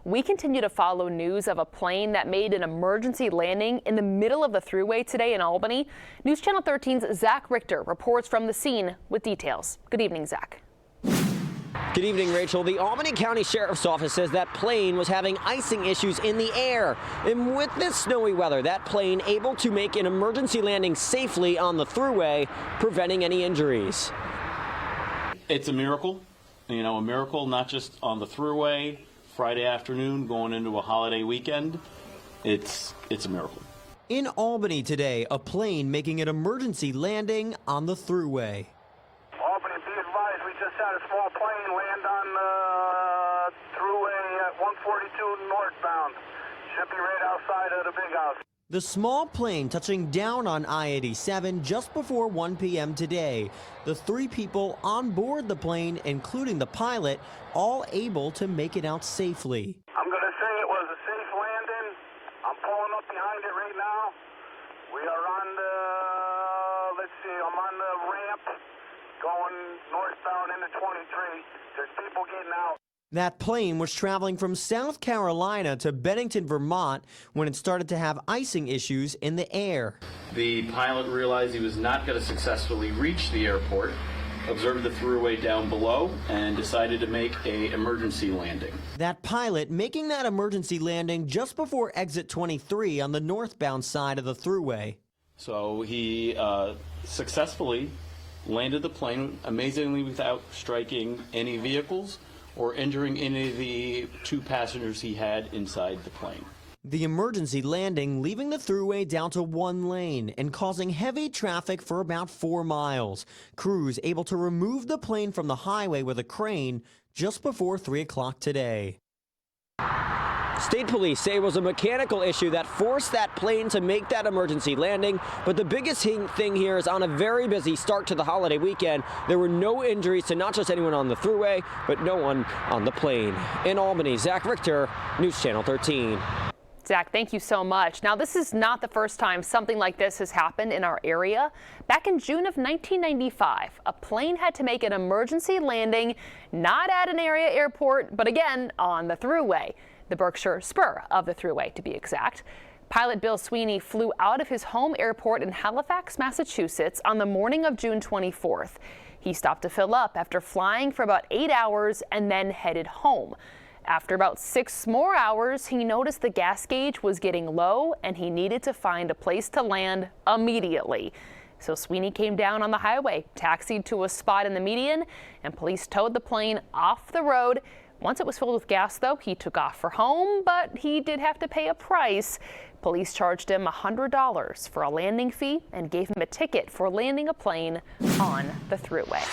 We continue to follow news of a plane that made an emergency landing in the middle of the Thruway today in Albany. News Channel 13's Zach Richter reports from the scene with details. Good evening, Zach. Good evening, Rachel. The Albany County Sheriff's Office says that plane was having icing issues in the air. And with this snowy weather, that plane able to make an emergency landing safely on the Thruway, preventing any injuries. It's a miracle, a miracle not just on the Thruway, Friday afternoon going into a holiday weekend. It's a miracle. In Albany today, a plane making an emergency landing on the Thruway. Albany, be advised, we just had a small plane land on the Thruway at 142 northbound. Should be right outside of the big house. The small plane touching down on I-87 just before 1 p.m. today. The 3 people on board the plane, including the pilot, all able to make it out safely. I'm going to say it was a safe landing. I'm pulling up behind it right now. We are on the, I'm on the ramp going northbound into 23. There's people getting out. That plane was traveling from South Carolina to Bennington, Vermont, when it started to have icing issues in the air. The pilot realized he was not going to successfully reach the airport, observed the Thruway down below, and decided to make an emergency landing. That pilot making that emergency landing just before exit 23 on the northbound side of the Thruway. So he successfully landed the plane, amazingly without striking any vehicles or injuring any of the 2 passengers he had inside the plane. The emergency landing leaving the Thruway down to 1 lane and causing heavy traffic for about 4 miles. Crews able to remove the plane from the highway with a crane just before 3 o'clock today. State police say it was a mechanical issue that forced that plane to make that emergency landing, but the biggest thing here is on a very busy start to the holiday weekend, there were no injuries to not just anyone on the Thruway, but no one on the plane. In Albany, Zach Richter, News Channel 13. Zach, thank you so much. Now, this is not the first time something like this has happened in our area. Back in June of 1995, a plane had to make an emergency landing, not at an area airport, but again on the Thruway, the Berkshire spur of the Thruway to be exact. Pilot Bill Sweeney flew out of his home airport in Halifax, Massachusetts on the morning of June 24th. He stopped to fill up after flying for about 8 hours and then headed home. After about 6 more hours, he noticed the gas gauge was getting low and he needed to find a place to land immediately. So Sweeney came down on the highway, taxied to a spot in the median, and police towed the plane off the road. Once it was filled with gas, though, he took off for home, but he did have to pay a price. Police charged him $100 for a landing fee and gave him a ticket for landing a plane on the Thruway.